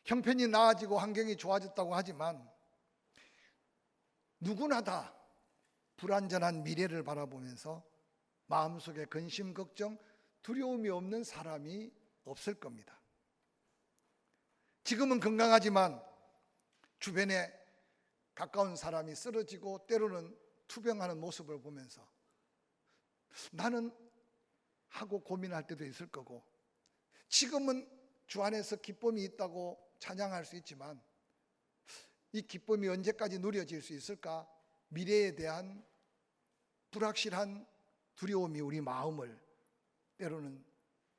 형편이 나아지고 환경이 좋아졌다고 하지만 누구나 다 불안전한 미래를 바라보면서 마음속에 근심, 걱정, 두려움이 없는 사람이 없을 겁니다. 지금은 건강하지만 주변에 가까운 사람이 쓰러지고 때로는 투병하는 모습을 보면서 나는 하고 고민할 때도 있을 거고, 지금은 주 안에서 기쁨이 있다고 찬양할 수 있지만 이 기쁨이 언제까지 누려질 수 있을까? 미래에 대한 불확실한 두려움이 우리 마음을 때로는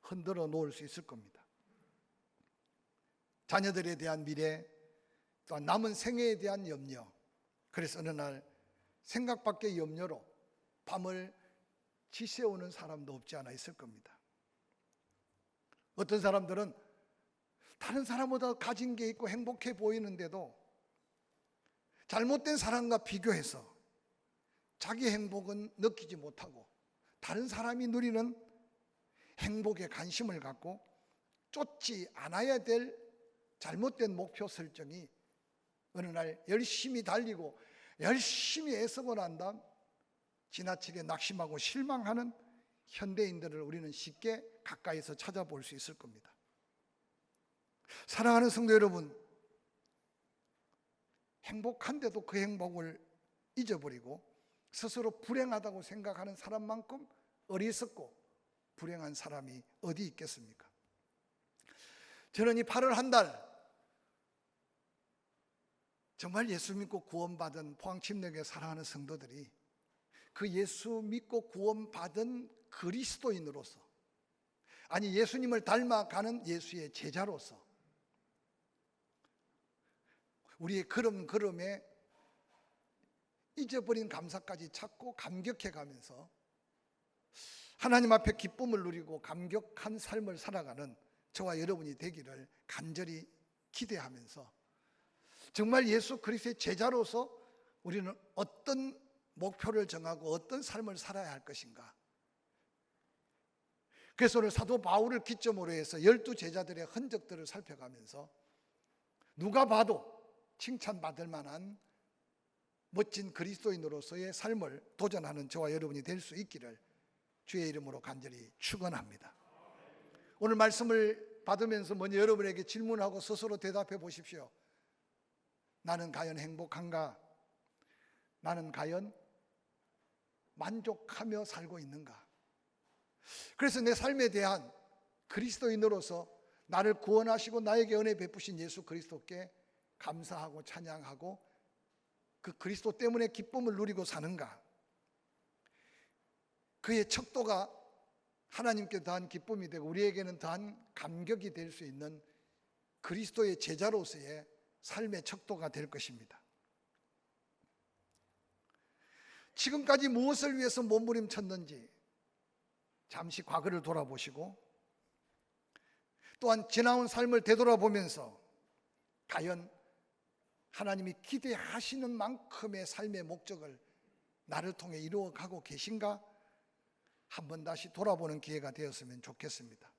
흔들어 놓을 수 있을 겁니다. 자녀들에 대한 미래, 또한 남은 생애에 대한 염려. 그래서 어느 날 생각 밖의 염려로 밤을 지새우는 사람도 없지 않아 있을 겁니다. 어떤 사람들은 다른 사람보다 가진 게 있고 행복해 보이는데도 잘못된 사람과 비교해서 자기 행복은 느끼지 못하고 다른 사람이 누리는 행복에 관심을 갖고 쫓지 않아야 될 잘못된 목표 설정이 어느 날 열심히 달리고 열심히 애쓰고 난 다음 지나치게 낙심하고 실망하는 현대인들을 우리는 쉽게 가까이서 찾아볼 수 있을 겁니다. 사랑하는 성도 여러분, 행복한데도 그 행복을 잊어버리고 스스로 불행하다고 생각하는 사람만큼 어리석고 불행한 사람이 어디 있겠습니까? 저는 이 8월 한 달 정말 예수 믿고 구원받은 포항침례교회 사랑하는 성도들이 그 예수 믿고 구원받은 그리스도인으로서, 아니 예수님을 닮아가는 예수의 제자로서 우리의 걸음걸음에 잊어버린 감사까지 찾고 감격해가면서 하나님 앞에 기쁨을 누리고 감격한 삶을 살아가는 저와 여러분이 되기를 간절히 기대하면서 정말 예수 그리스도의 제자로서 우리는 어떤 목표를 정하고 어떤 삶을 살아야 할 것인가. 그래서 오늘 사도 바울을 기점으로 해서 12제자들의 흔적들을 살펴가면서 누가 봐도 칭찬받을 만한 멋진 그리스도인으로서의 삶을 도전하는 저와 여러분이 될 수 있기를 주의 이름으로 간절히 축원합니다. 오늘 말씀을 받으면서 먼저 여러분에게 질문하고 스스로 대답해 보십시오. 나는 과연 행복한가? 나는 과연 만족하며 살고 있는가? 그래서 내 삶에 대한 그리스도인으로서 나를 구원하시고 나에게 은혜 베푸신 예수 그리스도께 감사하고 찬양하고 그 그리스도 때문에 기쁨을 누리고 사는가? 그의 척도가 하나님께 더한 기쁨이 되고 우리에게는 더한 감격이 될 수 있는 그리스도의 제자로서의 삶의 척도가 될 것입니다. 지금까지 무엇을 위해서 몸부림쳤는지 잠시 과거를 돌아보시고 또한 지나온 삶을 되돌아보면서 과연 하나님이 기대하시는 만큼의 삶의 목적을 나를 통해 이루어가고 계신가? 한번 다시 돌아보는 기회가 되었으면 좋겠습니다.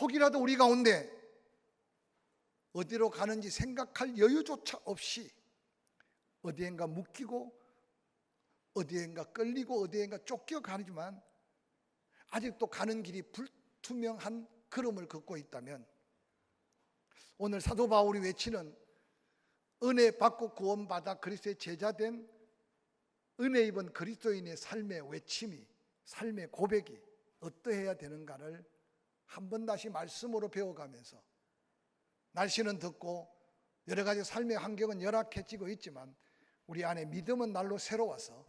혹이라도 우리 가운데 어디로 가는지 생각할 여유조차 없이 어디엔가 묶이고 어디엔가 끌리고 어디엔가 쫓겨가지만 아직도 가는 길이 불투명한 걸음을 걷고 있다면 오늘 사도 바울이 외치는 은혜 받고 구원받아 그리스도의 제자된 은혜 입은 그리스도인의 삶의 외침이, 삶의 고백이 어떠해야 되는가를 한번 다시 말씀으로 배워가면서 날씨는 덥고 여러 가지 삶의 환경은 열악해지고 있지만 우리 안에 믿음은 날로 새로워서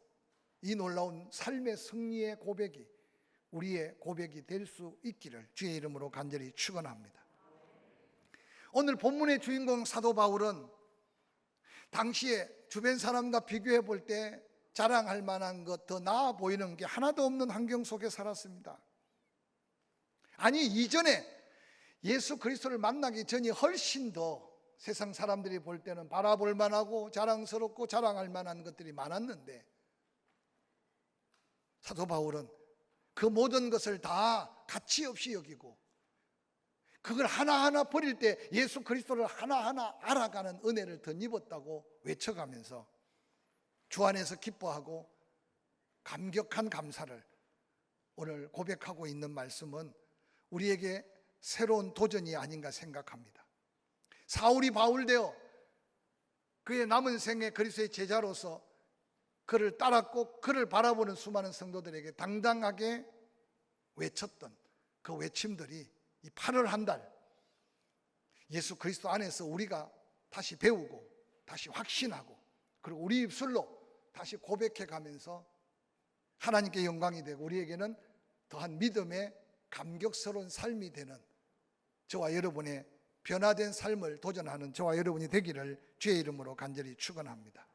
이 놀라운 삶의 승리의 고백이 우리의 고백이 될 수 있기를 주의 이름으로 간절히 축원합니다. 오늘 본문의 주인공 사도 바울은 당시에 주변 사람과 비교해 볼 때 자랑할 만한 것, 더 나아 보이는 게 하나도 없는 환경 속에 살았습니다. 아니 이전에 예수 그리스도를 만나기 전이 훨씬 더 세상 사람들이 볼 때는 바라볼 만하고 자랑스럽고 자랑할 만한 것들이 많았는데, 사도 바울은 그 모든 것을 다 가치 없이 여기고 그걸 하나하나 버릴 때 예수 그리스도를 하나하나 알아가는 은혜를 덧입었다고 외쳐가면서 주 안에서 기뻐하고 감격한 감사를 오늘 고백하고 있는 말씀은 우리에게 새로운 도전이 아닌가 생각합니다. 사울이 바울 되어 그의 남은 생애 그리스도의 제자로서 그를 따랐고 그를 바라보는 수많은 성도들에게 당당하게 외쳤던 그 외침들이 이 8월 한 달 예수 그리스도 안에서 우리가 다시 배우고 다시 확신하고 그리고 우리 입술로 다시 고백해 가면서 하나님께 영광이 되고 우리에게는 더한 믿음의 감격스러운 삶이 되는 저와 여러분의 변화된 삶을 도전하는 저와 여러분이 되기를 주의 이름으로 간절히 축원합니다.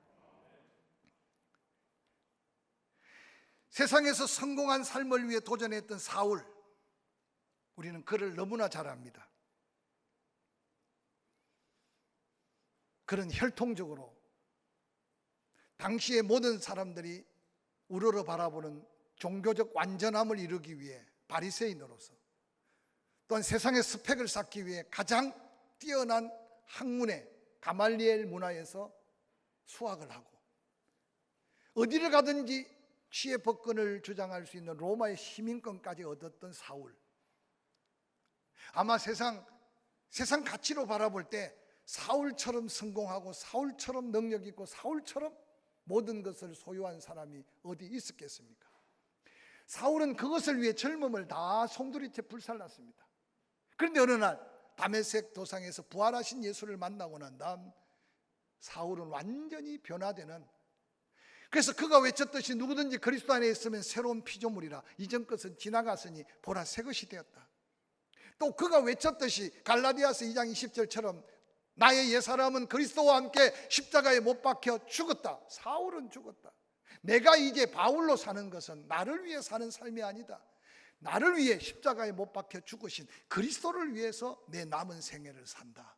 세상에서 성공한 삶을 위해 도전했던 사울, 우리는 그를 너무나 잘 압니다. 그는 혈통적으로 당시의 모든 사람들이 우러러 바라보는 종교적 완전함을 이루기 위해 바리새인으로서, 또한 세상의 스펙을 쌓기 위해 가장 뛰어난 학문의 가말리엘 문화에서 수학을 하고 어디를 가든지 시의 법권을 주장할 수 있는 로마의 시민권까지 얻었던 사울, 아마 세상 가치로 바라볼 때 사울처럼 성공하고 사울처럼 능력 있고 사울처럼 모든 것을 소유한 사람이 어디 있었겠습니까? 사울은 그것을 위해 젊음을 다 송두리째 불살랐습니다. 그런데 어느 날 다메섹 도상에서 부활하신 예수를 만나고 난 다음 사울은 완전히 변화되는, 그래서 그가 외쳤듯이 누구든지 그리스도 안에 있으면 새로운 피조물이라, 이전 것은 지나갔으니 보라 새 것이 되었다. 또 그가 외쳤듯이 갈라디아서 2장 20절처럼 나의 옛사람은 그리스도와 함께 십자가에 못 박혀 죽었다. 사울은 죽었다. 내가 이제 바울로 사는 것은 나를 위해 사는 삶이 아니다. 나를 위해 십자가에 못 박혀 죽으신 그리스도를 위해서 내 남은 생애를 산다.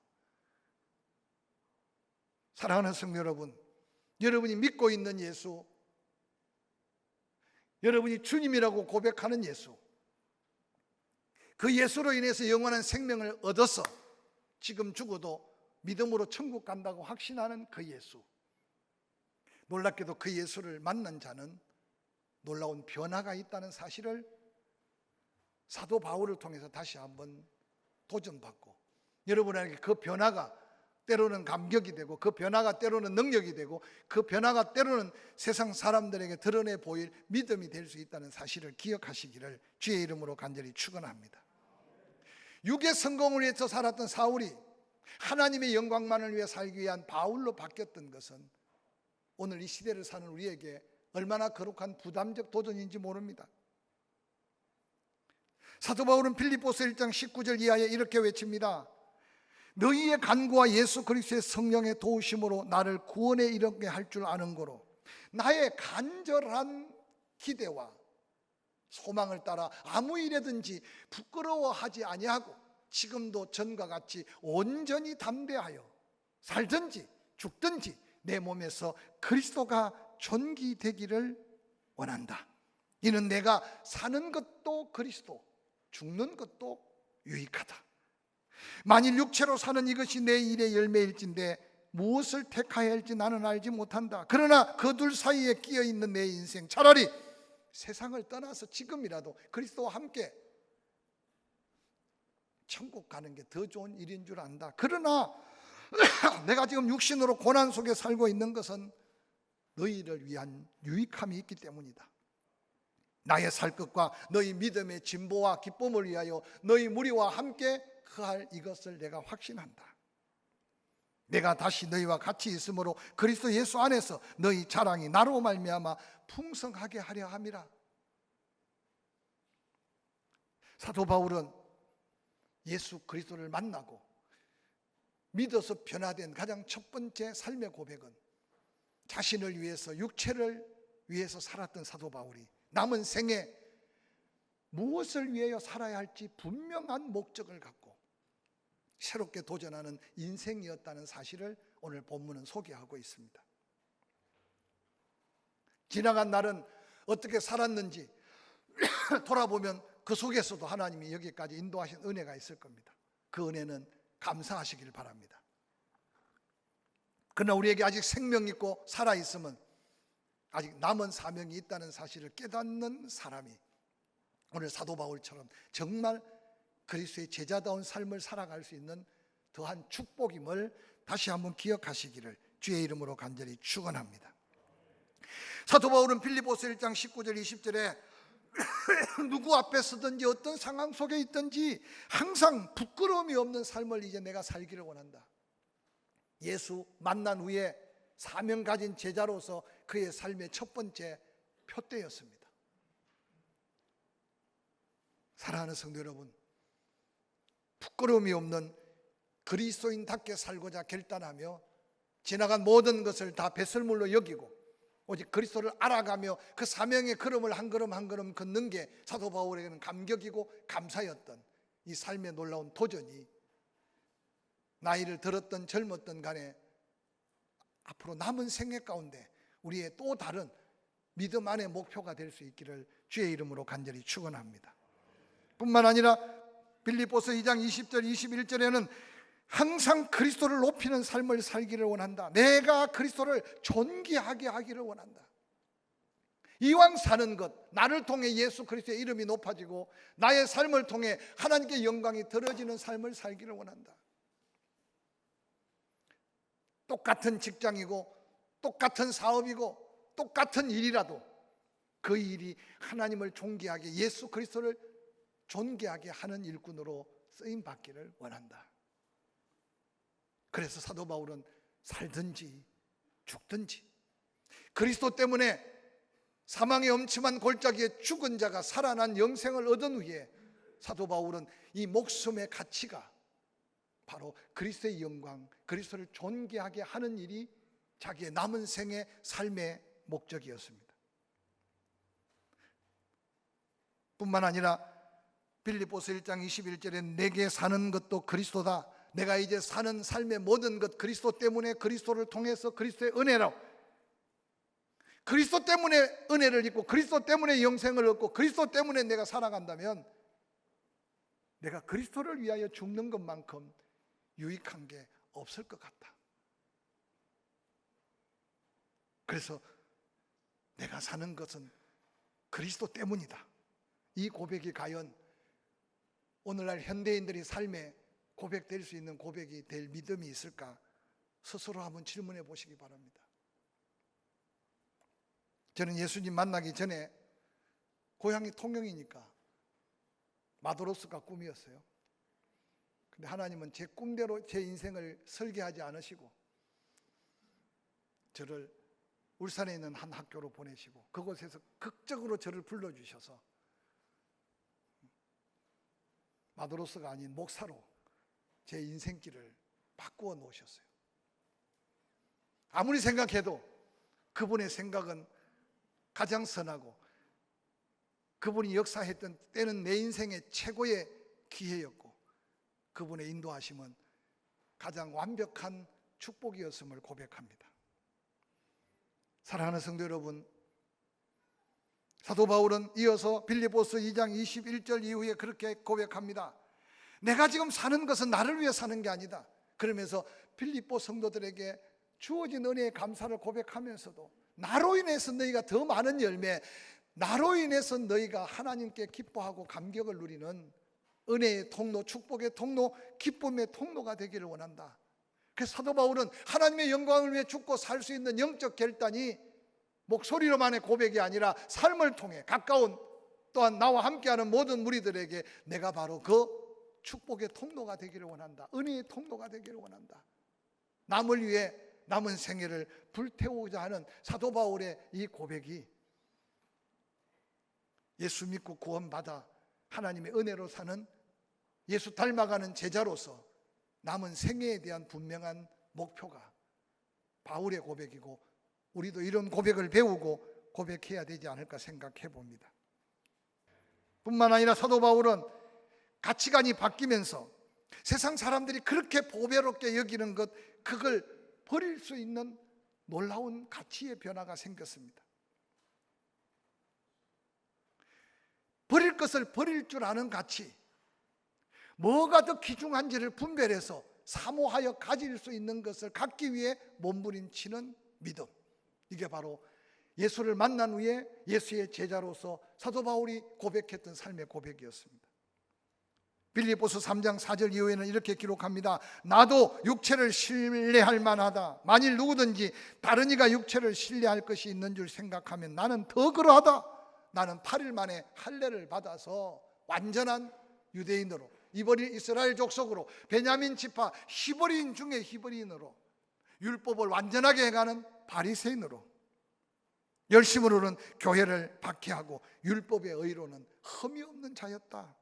사랑하는 성도 여러분, 여러분이 믿고 있는 예수, 여러분이 주님이라고 고백하는 예수, 그 예수로 인해서 영원한 생명을 얻어서 지금 죽어도 믿음으로 천국 간다고 확신하는 그 예수, 놀랍게도 그 예수를 만난 자는 놀라운 변화가 있다는 사실을 사도 바울을 통해서 다시 한번 도전받고, 여러분에게 그 변화가 때로는 감격이 되고 그 변화가 때로는 능력이 되고 그 변화가 때로는 세상 사람들에게 드러내 보일 믿음이 될 수 있다는 사실을 기억하시기를 주의 이름으로 간절히 축원합니다. 육의 성공을 위해서 살았던 사울이 하나님의 영광만을 위해 살기 위한 바울로 바뀌었던 것은 오늘 이 시대를 사는 우리에게 얼마나 거룩한 부담적 도전인지 모릅니다. 사도 바울은 빌립보서 1장 19절 이하에 이렇게 외칩니다. 너희의 간구와 예수 그리스도의 성령의 도우심으로 나를 구원에 이르게 할 줄 아는 거로 나의 간절한 기대와 소망을 따라 아무 일에든지 부끄러워하지 아니하고 지금도 전과 같이 온전히 담대하여 살든지 죽든지 내 몸에서 그리스도가 존귀되기를 원한다. 이는 내가 사는 것도 그리스도, 죽는 것도 유익하다. 만일 육체로 사는 이것이 내 일의 열매일진데 무엇을 택하여야 할지 나는 알지 못한다. 그러나 그 둘 사이에 끼어 있는 내 인생, 차라리 세상을 떠나서 지금이라도 그리스도와 함께 천국 가는 게 더 좋은 일인 줄 안다. 그러나 내가 지금 육신으로 고난 속에 살고 있는 것은 너희를 위한 유익함이 있기 때문이다. 나의 살 것과 너희 믿음의 진보와 기쁨을 위하여 너희 무리와 함께 그할 이것을 내가 확신한다. 내가 다시 너희와 같이 있으므로 그리스도 예수 안에서 너희 자랑이 나로 말미암아 풍성하게 하려 함이라. 사도 바울은 예수 그리스도를 만나고 믿어서 변화된 가장 첫 번째 삶의 고백은 자신을 위해서, 육체를 위해서 살았던 사도 바울이 남은 생에 무엇을 위하여 살아야 할지 분명한 목적을 갖고 새롭게 도전하는 인생이었다는 사실을 오늘 본문은 소개하고 있습니다. 지나간 날은 어떻게 살았는지 돌아보면 그 속에서도 하나님이 여기까지 인도하신 은혜가 있을 겁니다. 그 은혜는 감사하시길 바랍니다. 그러나 우리에게 아직 생명이 있고 살아있으면 아직 남은 사명이 있다는 사실을 깨닫는 사람이 오늘 사도 바울처럼 정말 그리스도의 제자다운 삶을 살아갈 수 있는 더한 축복임을 다시 한번 기억하시기를 주의 이름으로 간절히 축원합니다. 사도 바울은 빌립보서 1장 19절 20절에 누구 앞에 서든지 어떤 상황 속에 있든지 항상 부끄러움이 없는 삶을 이제 내가 살기를 원한다. 예수 만난 후에 사명 가진 제자로서 그의 삶의 첫 번째 표대였습니다. 사랑하는 성도 여러분, 부끄러움이 없는 그리스도인답게 살고자 결단하며 지나간 모든 것을 다 배설물로 여기고 오직 그리스도를 알아가며 그 사명의 걸음을 한 걸음 한 걸음 걷는 게 사도 바울에게는 감격이고 감사였던 이 삶의 놀라운 도전이 나이를 들었던 젊었던 간에 앞으로 남은 생애 가운데 우리의 또 다른 믿음 안의 목표가 될 수 있기를 주의 이름으로 간절히 축원합니다. 뿐만 아니라 빌립보서 2장 20절 21절에는 항상 그리스도를 높이는 삶을 살기를 원한다. 내가 그리스도를 존귀하게 하기를 원한다. 이왕 사는 것, 나를 통해 예수 그리스도의 이름이 높아지고 나의 삶을 통해 하나님께 영광이 드러지는 삶을 살기를 원한다. 똑같은 직장이고 똑같은 사업이고 똑같은 일이라도 그 일이 하나님을 존귀하게, 예수 그리스도를 존귀하게 하는 일꾼으로 쓰임 받기를 원한다. 그래서 사도 바울은 살든지 죽든지 그리스도 때문에 사망의 엄침한 골짜기에 죽은 자가 살아난 영생을 얻은 후에 사도 바울은 이 목숨의 가치가 바로 그리스도의 영광, 그리스도를 존귀하게 하는 일이 자기의 남은 생의 삶의 목적이었습니다. 뿐만 아니라 빌립보서 1장 21절에 내게 사는 것도 그리스도다. 내가 이제 사는 삶의 모든 것 그리스도 때문에, 그리스도를 통해서 그리스도의 은혜로, 그리스도 때문에 은혜를 입고 그리스도 때문에 영생을 얻고 그리스도 때문에 내가 살아간다면 내가 그리스도를 위하여 죽는 것만큼 유익한 게 없을 것 같다. 그래서 내가 사는 것은 그리스도 때문이다. 이 고백이 과연 오늘날 현대인들이 삶에 고백될 수 있는 고백이 될 믿음이 있을까? 스스로 한번 질문해 보시기 바랍니다. 저는 예수님 만나기 전에 고향이 통영이니까 마도로스가 꿈이었어요. 근데 하나님은 제 꿈대로 제 인생을 설계하지 않으시고 저를 울산에 있는 한 학교로 보내시고 그곳에서 극적으로 저를 불러주셔서 마도로스가 아닌 목사로 제 인생길을 바꾸어 놓으셨어요. 아무리 생각해도 그분의 생각은 가장 선하고 그분이 역사했던 때는 내 인생의 최고의 기회였고 그분의 인도하심은 가장 완벽한 축복이었음을 고백합니다. 사랑하는 성도 여러분, 사도 바울은 이어서 빌립보서 2장 21절 이후에 그렇게 고백합니다. 내가 지금 사는 것은 나를 위해 사는 게 아니다. 그러면서 빌립보 성도들에게 주어진 은혜의 감사를 고백하면서도 나로 인해서 너희가 더 많은 열매, 나로 인해서 너희가 하나님께 기뻐하고 감격을 누리는 은혜의 통로, 축복의 통로, 기쁨의 통로가 되기를 원한다. 그래서 사도 바울은 하나님의 영광을 위해 죽고 살 수 있는 영적 결단이 목소리로만의 고백이 아니라 삶을 통해 가까운 또한 나와 함께하는 모든 무리들에게 내가 바로 그 축복의 통로가 되기를 원한다. 은혜의 통로가 되기를 원한다. 남을 위해 남은 생애를 불태우고자 하는 사도 바울의 이 고백이 예수 믿고 구원받아 하나님의 은혜로 사는 예수 닮아가는 제자로서 남은 생애에 대한 분명한 목표가 바울의 고백이고 우리도 이런 고백을 배우고 고백해야 되지 않을까 생각해 봅니다. 뿐만 아니라 사도 바울은 가치관이 바뀌면서 세상 사람들이 그렇게 보배롭게 여기는 것, 그걸 버릴 수 있는 놀라운 가치의 변화가 생겼습니다. 버릴 것을 버릴 줄 아는 가치, 뭐가 더 귀중한지를 분별해서 사모하여 가질 수 있는 것을 갖기 위해 몸부림치는 믿음, 이게 바로 예수를 만난 후에 예수의 제자로서 사도 바울이 고백했던 삶의 고백이었습니다. 빌립보서 3장 4절 이후에는 이렇게 기록합니다. 나도 육체를 신뢰할 만하다. 만일 누구든지 다른 이가 육체를 신뢰할 것이 있는 줄 생각하면 나는 더 그러하다. 나는 8일 만에 할례를 받아서 완전한 유대인으로, 이스라엘 이스라엘 족속으로, 베냐민 지파 히브리인 중에 히브리인으로, 율법을 완전하게 해가는 바리새인으로, 열심으로는 교회를 박해하고 율법의 의로는 흠이 없는 자였다.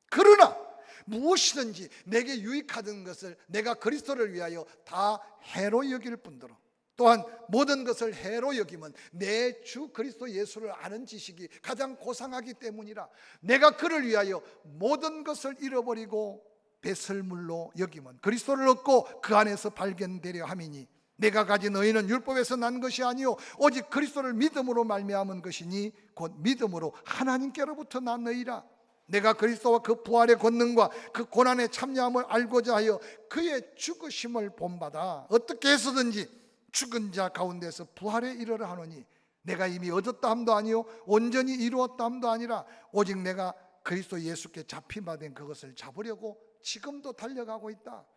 그러나 무엇이든지 내게 유익하던 것을 내가 그리스도를 위하여 다 해로 여길 뿐더러, 또한 모든 것을 해로 여김은 내 주 그리스도 예수를 아는 지식이 가장 고상하기 때문이라. 내가 그를 위하여 모든 것을 잃어버리고 배설물로 여김은 그리스도를 얻고 그 안에서 발견되려 함이니, 내가 가진 의는 율법에서 난 것이 아니요 오직 그리스도를 믿음으로 말미암은 것이니 곧 믿음으로 하나님께로부터 난 의라. 내가 그리스도와 그 부활의 권능과 그 고난의 참여함을 알고자 하여 그의 죽으심을 본받아 어떻게 해서든지 죽은 자 가운데서 부활에 이르러 하노니, 내가 이미 얻었다 함도 아니요 온전히 이루었다 함도 아니라 오직 내가 그리스도 예수께 잡힌 바 된 그것을 잡으려고 지금도 달려가고 있다.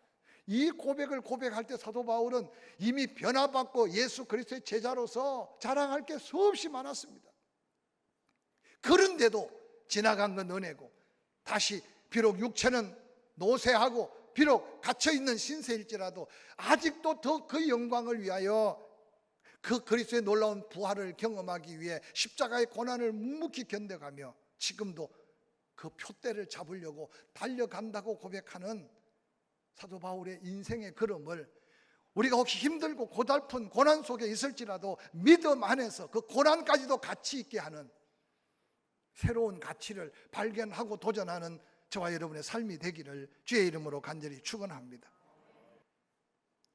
이 고백을 고백할 때 사도 바울은 이미 변화받고 예수 그리스도의 제자로서 자랑할 게 수없이 많았습니다. 그런데도 지나간 건 은혜고, 다시 비록 육체는 노쇠하고 비록 갇혀있는 신세일지라도 아직도 더 그 영광을 위하여, 그 그리스도의 놀라운 부활을 경험하기 위해 십자가의 고난을 묵묵히 견뎌가며 지금도 그 표대를 잡으려고 달려간다고 고백하는 사도 바울의 인생의 걸음을, 우리가 혹시 힘들고 고달픈 고난 속에 있을지라도 믿음 안에서 그 고난까지도 가치 있게 하는 새로운 가치를 발견하고 도전하는 저와 여러분의 삶이 되기를 주의 이름으로 간절히 축원합니다.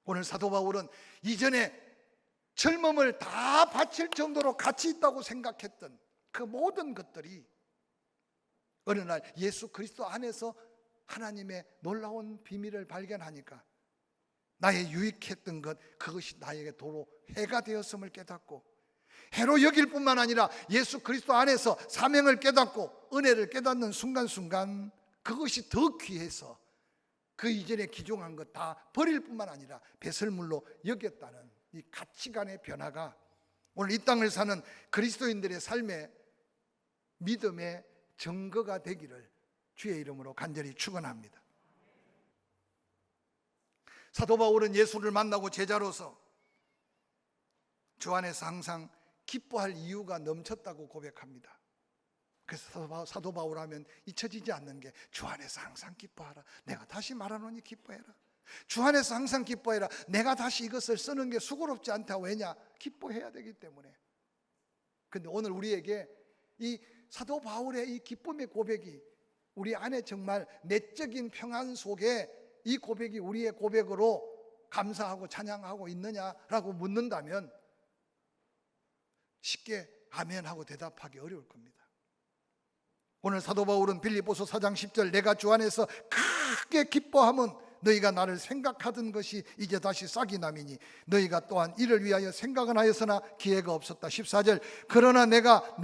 오늘 사도 바울은 이전에 젊음을 다 바칠 정도로 가치 있다고 생각했던 그 모든 것들이 어느 날 예수 그리스도 안에서 하나님의 놀라운 비밀을 발견하니까 나의 유익했던 것, 그것이 나에게 도로 해가 되었음을 깨닫고, 해로 여길 뿐만 아니라 예수 그리스도 안에서 사명을 깨닫고 은혜를 깨닫는 순간순간 그것이 더 귀해서 그 이전에 귀중한 것 다 버릴 뿐만 아니라 배설물로 여겼다는 이 가치관의 변화가 오늘 이 땅을 사는 그리스도인들의 삶의 믿음의 증거가 되기를 주의 이름으로 간절히 축원합니다. 사도 바울은 예수를 만나고 제자로서 주 안에서 항상 기뻐할 이유가 넘쳤다고 고백합니다. 그래서 사도 바울 하면 잊혀지지 않는 게 주 안에서 항상 기뻐하라. 내가 다시 말하노니 기뻐해라. 주 안에서 항상 기뻐해라. 내가 다시 이것을 쓰는 게 수고롭지 않다. 왜냐? 기뻐해야 되기 때문에. 근데 오늘 우리에게 이 사도 바울의 이 기쁨의 고백이 우리 안에 정말 내적인 평안 속에 이 고백이 우리의 고백으로 감사하고 찬양하고 있느냐라고 묻는다면 쉽게 아멘하고 대답하기 어려울 겁니다. 오늘 사도 바울은 빌립보서 4장 10절, 내가 주 안에서 크게 기뻐함은 너희가 나를 생각하던 것이 이제 다시 싹이 남이니 너희가 또한 이를 위하여 생각은 하였으나 기회가 없었다. 14절, 그러나 너희가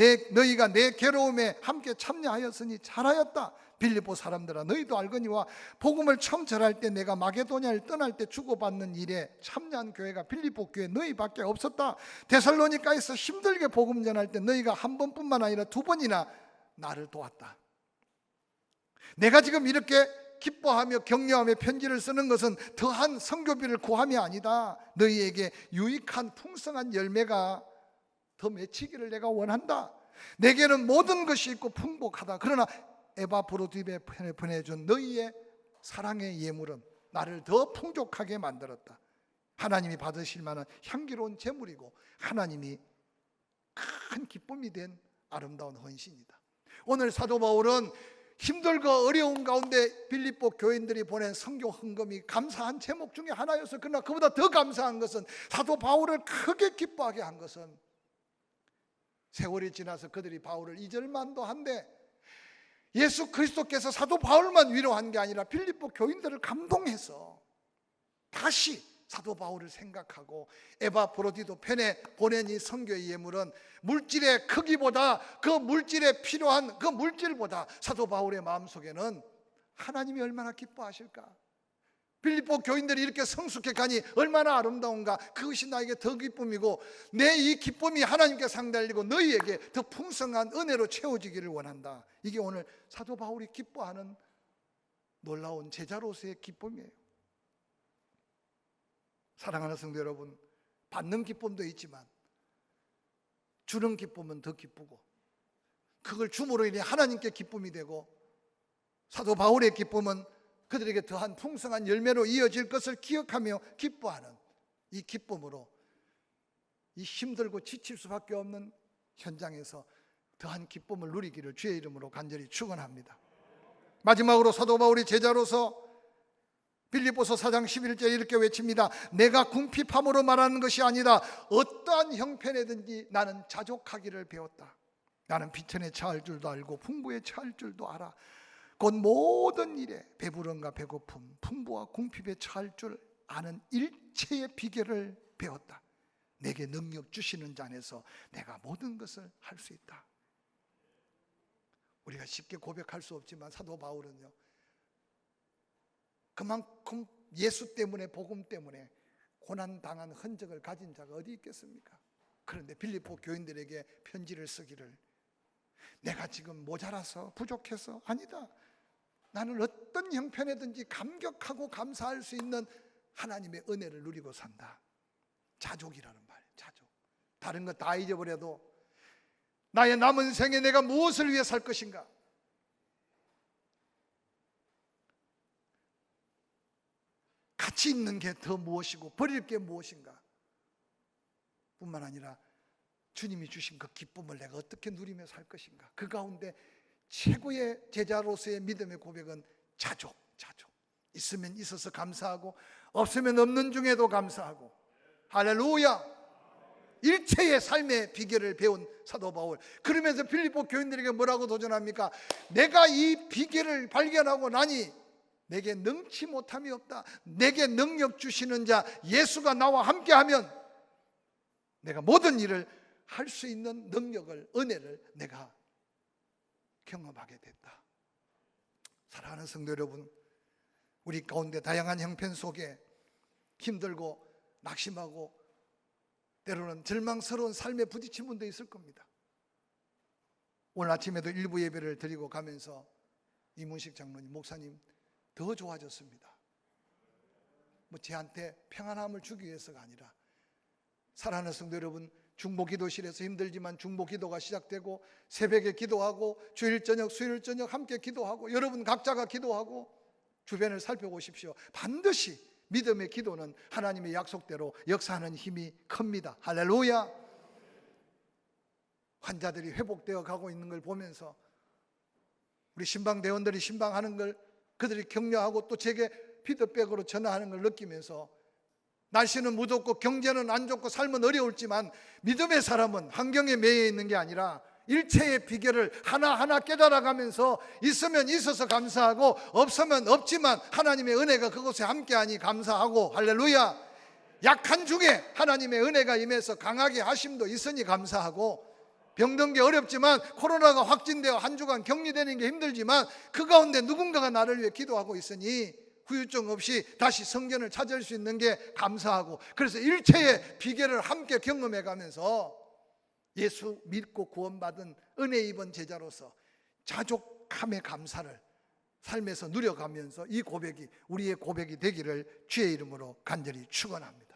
내 괴로움에 함께 참여하였으니 잘하였다. 빌립보 사람들아, 너희도 알거니와 복음을 처음 전할 때 내가 마게도냐를 떠날 때 주고받는 일에 참여한 교회가 빌립보 교회 너희밖에 없었다. 데살로니가에서 힘들게 복음 전할 때 너희가 한 번뿐만 아니라 2번이나 나를 도왔다. 내가 지금 이렇게 기뻐하며 격려하며 편지를 쓰는 것은 더한 선교비를 구함이 아니다. 너희에게 유익한 풍성한 열매가 더 맺히기를 내가 원한다. 내게는 모든 것이 있고 풍복하다. 그러나 에바브로디베 보내준 너희의 사랑의 예물은 나를 더 풍족하게 만들었다. 하나님이 받으실 만한 향기로운 제물이고 하나님이 큰 기쁨이 된 아름다운 헌신이다. 오늘 사도 바울은 힘들고 어려운 가운데 빌립보 교인들이 보낸 선교 헌금이 감사한 제목 중에 하나였어요. 그러나 그보다 더 감사한 것은, 사도 바울을 크게 기뻐하게 한 것은, 세월이 지나서 그들이 바울을 잊을만도 한데 예수 그리스도께서 사도 바울만 위로한 게 아니라 빌립보 교인들을 감동해서 다시 사도 바울을 생각하고 에바브로디도 편에 보낸 이 선교의 예물은 물질의 크기보다, 그 물질에 필요한 그 물질보다 사도 바울의 마음속에는 하나님이 얼마나 기뻐하실까, 빌립보 교인들이 이렇게 성숙해 가니 얼마나 아름다운가, 그것이 나에게 더 기쁨이고 내 이 기쁨이 하나님께 상달리고 너희에게 더 풍성한 은혜로 채워지기를 원한다. 이게 오늘 사도 바울이 기뻐하는 놀라운 제자로서의 기쁨이에요. 사랑하는 성도 여러분, 받는 기쁨도 있지만 주는 기쁨은 더 기쁘고, 그걸 줌으로 인해 하나님께 기쁨이 되고, 사도 바울의 기쁨은 그들에게 더한 풍성한 열매로 이어질 것을 기억하며 기뻐하는 이 기쁨으로 이 힘들고 지칠 수밖에 없는 현장에서 더한 기쁨을 누리기를 주의 이름으로 간절히 축원합니다. 마지막으로 사도 바울이 제자로서 빌립보서 4장 11절에 이렇게 외칩니다. 내가 궁핍함으로 말하는 것이 아니다. 어떠한 형편에든지 나는 자족하기를 배웠다. 나는 비천에 처할 줄도 알고 풍부에 처할 줄도 알아. 곧 모든 일에 배부름과 배고픔, 풍부와 궁핍에 처할 줄 아는 일체의 비결을 배웠다. 내게 능력 주시는 자 안에서 내가 모든 것을 할 수 있다. 우리가 쉽게 고백할 수 없지만 사도 바울은요, 그만큼 예수 때문에, 복음 때문에 고난당한 흔적을 가진 자가 어디 있겠습니까? 그런데 빌립보 교인들에게 편지를 쓰기를, 내가 지금 모자라서 부족해서 아니다. 나는 어떤 형편에든지 감격하고 감사할 수 있는 하나님의 은혜를 누리고 산다. 자족이라는 말, 자족. 다른 거 다 잊어버려도 나의 남은 생에 내가 무엇을 위해 살 것인가? 가치 있는 게 더 무엇이고 버릴 게 무엇인가? 뿐만 아니라 주님이 주신 그 기쁨을 내가 어떻게 누리며 살 것인가? 그 가운데 최고의 제자로서의 믿음의 고백은 자족. 있으면 있어서 감사하고 없으면 없는 중에도 감사하고, 할렐루야. 일체의 삶의 비결을 배운 사도 바울, 그러면서 빌립보 교인들에게 뭐라고 도전합니까? 내가 이 비결을 발견하고 나니 내게 능치 못함이 없다. 내게 능력 주시는 자 예수가 나와 함께하면 내가 모든 일을 할 수 있는 능력을, 은혜를 내가 경험하게 됐다. 사랑하는 성도 여러분, 우리 가운데 다양한 형편 속에 힘들고 낙심하고 때로는 절망스러운 삶에 부딪힌 분도 있을 겁니다. 오늘 아침에도 일부 예배를 드리고 가면서 이문식 장로님, 목사님 더 좋아졌습니다. 뭐 저한테 평안함을 주기 위해서가 아니라, 사랑하는 성도 여러분, 중보 기도실에서 힘들지만 중보 기도가 시작되고 새벽에 기도하고 주일 저녁, 수요일 저녁 함께 기도하고 여러분 각자가 기도하고 주변을 살펴보십시오. 반드시 믿음의 기도는 하나님의 약속대로 역사하는 힘이 큽니다. 할렐루야. 환자들이 회복되어 가고 있는 걸 보면서 우리 신방대원들이 신방하는 걸 그들이 격려하고 또 제게 피드백으로 전화하는 걸 느끼면서, 날씨는 무덥고 경제는 안 좋고 삶은 어려울지만 믿음의 사람은 환경에 매여 있는 게 아니라 일체의 비결을 하나하나 깨달아가면서 있으면 있어서 감사하고 없으면 없지만 하나님의 은혜가 그곳에 함께하니 감사하고, 할렐루야. 약한 중에 하나님의 은혜가 임해서 강하게 하심도 있으니 감사하고, 병든 게 어렵지만 코로나가 확진되어 한 주간 격리되는 게 힘들지만 그 가운데 누군가가 나를 위해 기도하고 있으니 후유증 없이 다시 성전을 찾을 수 있는 게 감사하고, 그래서 일체의 비결을 함께 경험해 가면서 예수 믿고 구원받은 은혜 입은 제자로서 자족함의 감사를 삶에서 누려가면서 이 고백이 우리의 고백이 되기를 주의 이름으로 간절히 축원합니다.